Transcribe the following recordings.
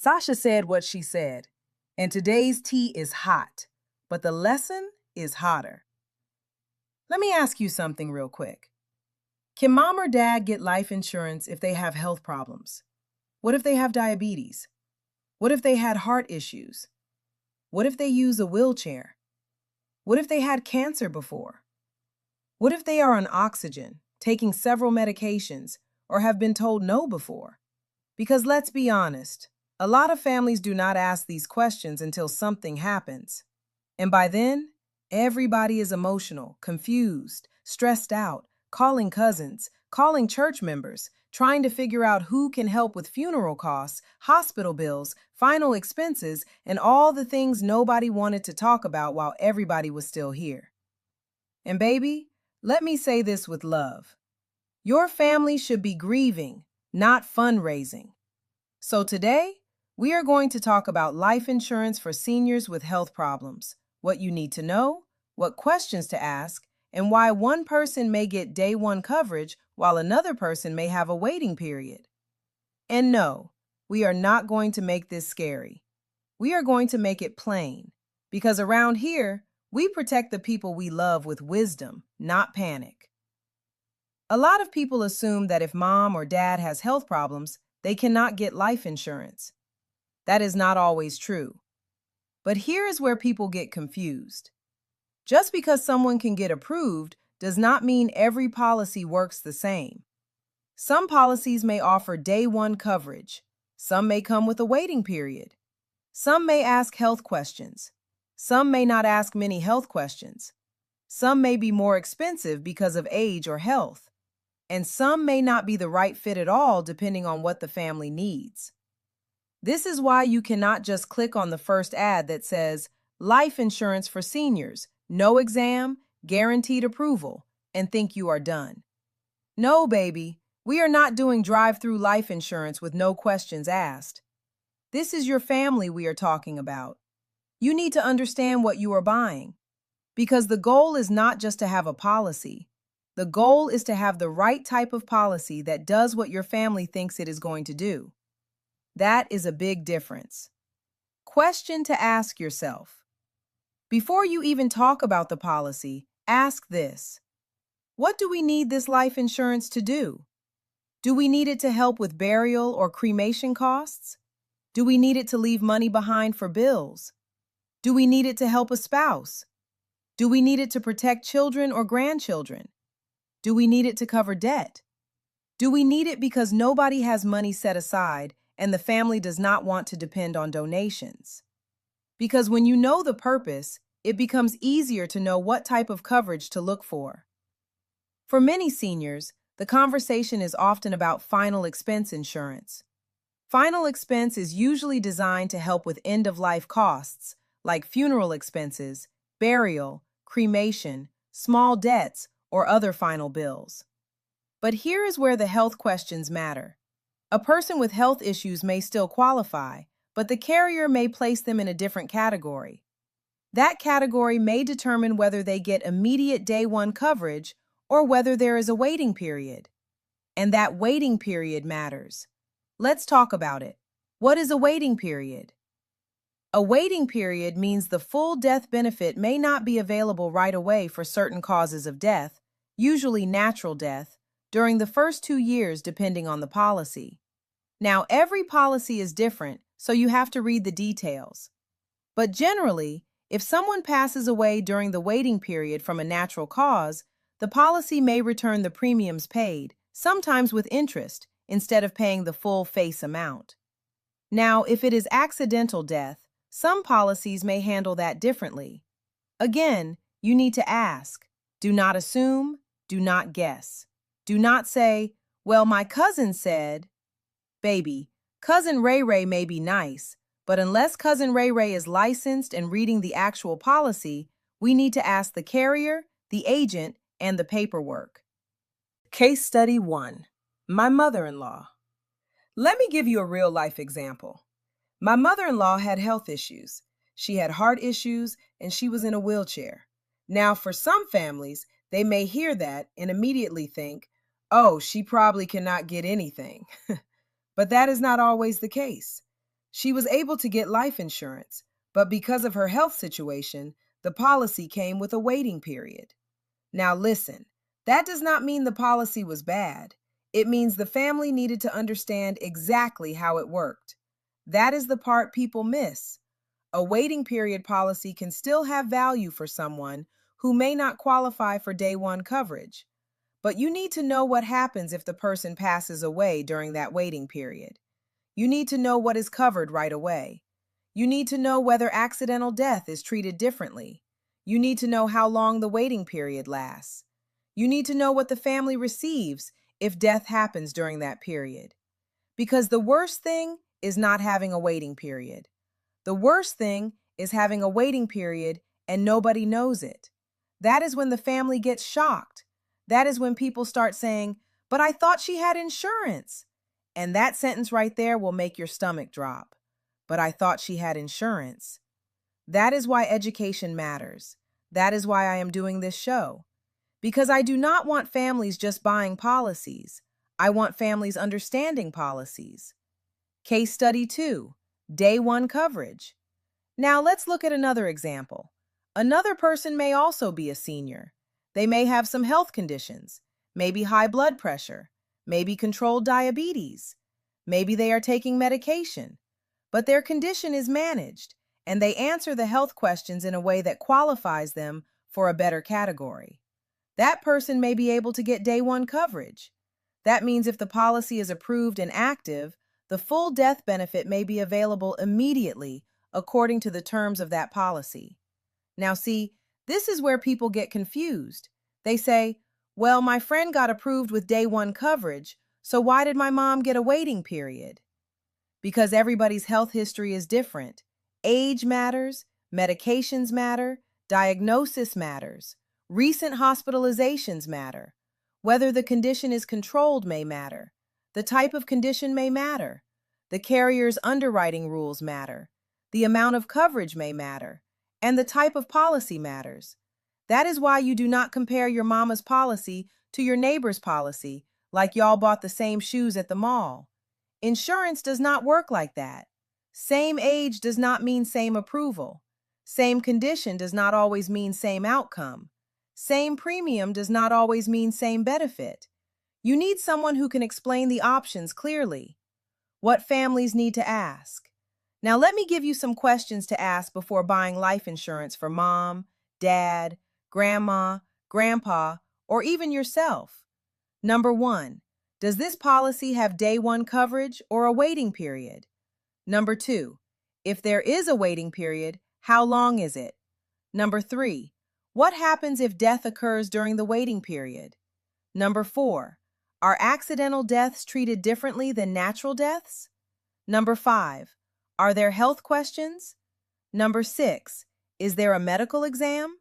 Sasha said what she said, and today's tea is hot, but the lesson is hotter. Let me ask you something real quick. Can mom or dad get life insurance if they have health problems? What if they have diabetes? What if they had heart issues? What if they use a wheelchair? What if they had cancer before? What if they are on oxygen, taking several medications, or have been told no before? Because let's be honest, a lot of families do not ask these questions until something happens. And by then, everybody is emotional, confused, stressed out, calling cousins, calling church members, trying to figure out who can help with funeral costs, hospital bills, final expenses, and all the things nobody wanted to talk about while everybody was still here. And baby, let me say this with love. Your family should be grieving, not fundraising. So today, we are going to talk about life insurance for seniors with health problems, what you need to know, what questions to ask, and why one person may get day one coverage while another person may have a waiting period. And no, we are not going to make this scary. We are going to make it plain, because around here, we protect the people we love with wisdom, not panic. A lot of people assume that if mom or dad has health problems, they cannot get life insurance. That is not always true. But here is where people get confused. Just because someone can get approved does not mean every policy works the same. Some policies may offer day one coverage. Some may come with a waiting period. Some may ask health questions. Some may not ask many health questions. Some may be more expensive because of age or health. And some may not be the right fit at all depending on what the family needs. This is why you cannot just click on the first ad that says, life insurance for seniors, no exam, guaranteed approval, and think you are done. No, baby, we are not doing drive-through life insurance with no questions asked. This is your family we are talking about. You need to understand what you are buying. Because the goal is not just to have a policy. The goal is to have the right type of policy that does what your family thinks it is going to do. That is a big difference. Question to ask yourself. Before you even talk about the policy, ask this. What do we need this life insurance to do? Do we need it to help with burial or cremation costs? Do we need it to leave money behind for bills? Do we need it to help a spouse? Do we need it to protect children or grandchildren? Do we need it to cover debt? Do we need it because nobody has money set aside and the family does not want to depend on donations? Because when you know the purpose, it becomes easier to know what type of coverage to look for. For many seniors, the conversation is often about final expense insurance. Final expense is usually designed to help with end-of-life costs, like funeral expenses, burial, cremation, small debts, or other final bills. But here is where the health questions matter. A person with health issues may still qualify, but the carrier may place them in a different category. That category may determine whether they get immediate day one coverage or whether there is a waiting period. And that waiting period matters. Let's talk about it. What is a waiting period? A waiting period means the full death benefit may not be available right away for certain causes of death, usually natural death, during the first 2 years depending on the policy. Now, every policy is different, so you have to read the details. But generally, if someone passes away during the waiting period from a natural cause, the policy may return the premiums paid, sometimes with interest, instead of paying the full face amount. Now, if it is accidental death, some policies may handle that differently. Again, you need to ask. Do not assume, do not guess. Do not say, well, my cousin said. Baby, Cousin Ray Ray may be nice, but unless Cousin Ray Ray is licensed and reading the actual policy, we need to ask the carrier, the agent, and the paperwork. Case Study 1. My mother-in-law. Let me give you a real-life example. My mother-in-law had health issues. She had heart issues, and she was in a wheelchair. Now, for some families, they may hear that and immediately think, oh, she probably cannot get anything. But that is not always the case. She was able to get life insurance, but because of her health situation, the policy came with a waiting period. Now listen, that does not mean the policy was bad. It means the family needed to understand exactly how it worked. That is the part people miss. A waiting period policy can still have value for someone who may not qualify for day one coverage. But you need to know what happens if the person passes away during that waiting period. You need to know what is covered right away. You need to know whether accidental death is treated differently. You need to know how long the waiting period lasts. You need to know what the family receives if death happens during that period. Because the worst thing is not having a waiting period. The worst thing is having a waiting period and nobody knows it. That is when the family gets shocked. That is when people start saying, "But I thought she had insurance." And that sentence right there will make your stomach drop. But I thought she had insurance. That is why education matters. That is why I am doing this show. Because I do not want families just buying policies. I want families understanding policies. Case study 2, day one coverage. Now let's look at another example. Another person may also be a senior. They may have some health conditions, maybe high blood pressure, maybe controlled diabetes, maybe they are taking medication, but their condition is managed and they answer the health questions in a way that qualifies them for a better category. That person may be able to get day one coverage. That means if the policy is approved and active, the full death benefit may be available immediately according to the terms of that policy. Now see, this is where people get confused. They say, "Well, my friend got approved with day one coverage, so why did my mom get a waiting period?" Because everybody's health history is different. Age matters, medications matter, diagnosis matters, recent hospitalizations matter. Whether the condition is controlled may matter. The type of condition may matter. The carrier's underwriting rules matter. The amount of coverage may matter. And the type of policy matters. That is why you do not compare your mama's policy to your neighbor's policy like y'all bought the same shoes at the mall. Insurance does not work like that. Same age does not mean same approval. Same condition does not always mean same outcome. Same premium does not always mean same benefit. You need someone who can explain the options clearly. What families need to ask. Now let me give you some questions to ask before buying life insurance for mom, dad, grandma, grandpa, or even yourself. Number 1, does this policy have day one coverage or a waiting period? Number 2, if there is a waiting period, how long is it? Number 3, what happens if death occurs during the waiting period? Number 4, are accidental deaths treated differently than natural deaths? Number 5, are there health questions? Number 6, is there a medical exam?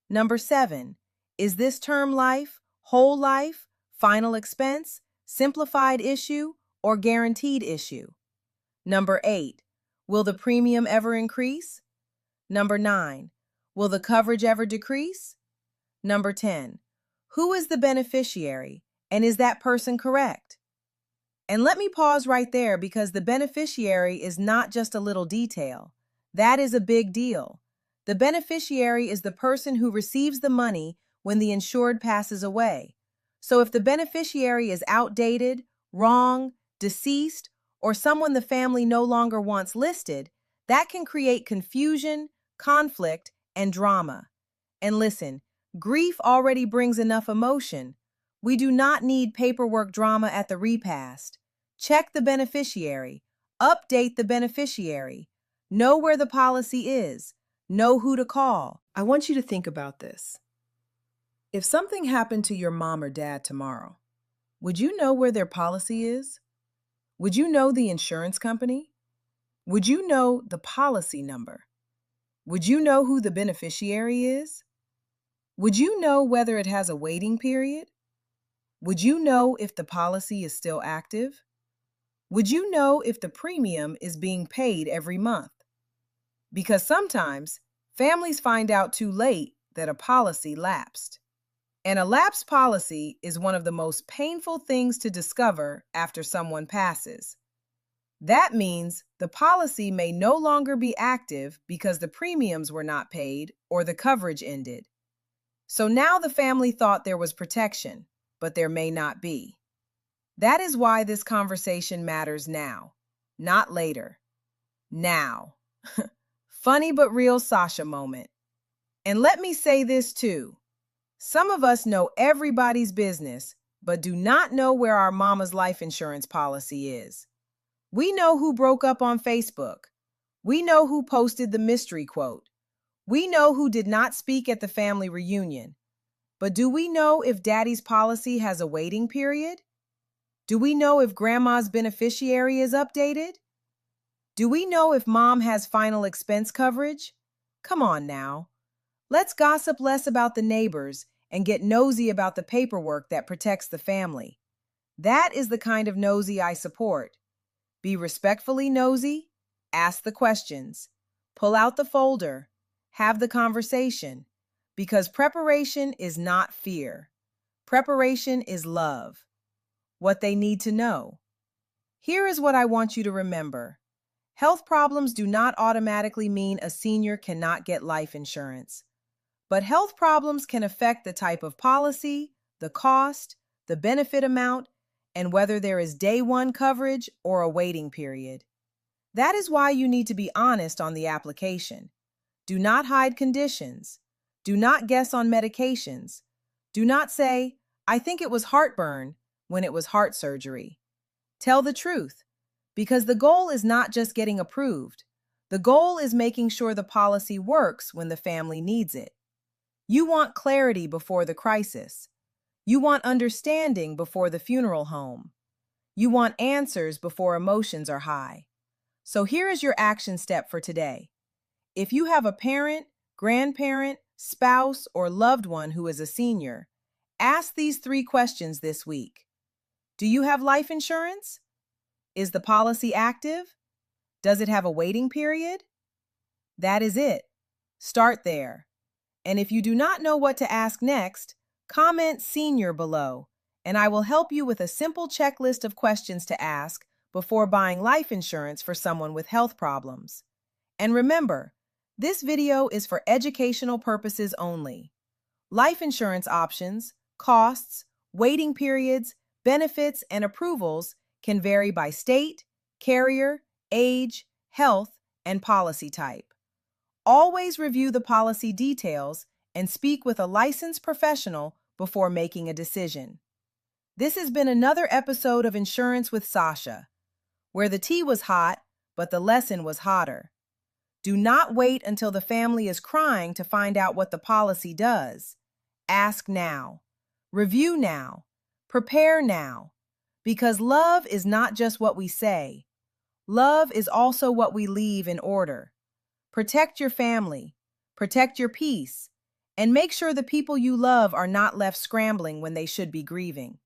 Number 7, is this term life, whole life, final expense, simplified issue, or guaranteed issue? Number 8, will the premium ever increase? Number 9, will the coverage ever decrease? Number 10, who is the beneficiary, and is that person correct? And let me pause right there because the beneficiary is not just a little detail. That is a big deal. The beneficiary is the person who receives the money when the insured passes away. So if the beneficiary is outdated, wrong, deceased, or someone the family no longer wants listed, that can create confusion, conflict, and drama. And listen, grief already brings enough emotion. We do not need paperwork drama at the repast. Check the beneficiary. Update the beneficiary. Know where the policy is. Know who to call. I want you to think about this. If something happened to your mom or dad tomorrow, would you know where their policy is? Would you know the insurance company? Would you know the policy number? Would you know who the beneficiary is? Would you know whether it has a waiting period? Would you know if the policy is still active? Would you know if the premium is being paid every month? Because sometimes families find out too late that a policy lapsed. And a lapsed policy is one of the most painful things to discover after someone passes. That means the policy may no longer be active because the premiums were not paid or the coverage ended. So now the family thought there was protection, but there may not be. That is why this conversation matters now, not later. Now. Funny but real Sasha moment. And let me say this too. Some of us know everybody's business, but do not know where our mama's life insurance policy is. We know who broke up on Facebook. We know who posted the mystery quote. We know who did not speak at the family reunion. But do we know if daddy's policy has a waiting period? Do we know if grandma's beneficiary is updated? Do we know if mom has final expense coverage? Come on now. Let's gossip less about the neighbors and get nosy about the paperwork that protects the family. That is the kind of nosy I support. Be respectfully nosy, ask the questions, pull out the folder, have the conversation, because preparation is not fear. Preparation is love. What they need to know. Here is what I want you to remember. Health problems do not automatically mean a senior cannot get life insurance. But health problems can affect the type of policy, the cost, the benefit amount, and whether there is day one coverage or a waiting period. That is why you need to be honest on the application. Do not hide conditions. Do not guess on medications. Do not say, I think it was heartburn, when it was heart surgery. Tell the truth, because the goal is not just getting approved. The goal is making sure the policy works when the family needs it. You want clarity before the crisis. You want understanding before the funeral home. You want answers before emotions are high. So here is your action step for today. If you have a parent, grandparent, spouse, or loved one who is a senior, ask these 3 questions this week. Do you have life insurance? Is the policy active? Does it have a waiting period? That is it. Start there. And if you do not know what to ask next, comment senior below, and I will help you with a simple checklist of questions to ask before buying life insurance for someone with health problems. And remember, this video is for educational purposes only. Life insurance options, costs, waiting periods, benefits, and approvals can vary by state, carrier, age, health, and policy type. Always review the policy details and speak with a licensed professional before making a decision. This has been another episode of Insurance with Sasha, where the tea was hot, but the lesson was hotter. Do not wait until the family is crying to find out what the policy does. Ask now. Review now. Prepare now. Because love is not just what we say. Love is also what we leave in order. Protect your family, protect your peace, and make sure the people you love are not left scrambling when they should be grieving.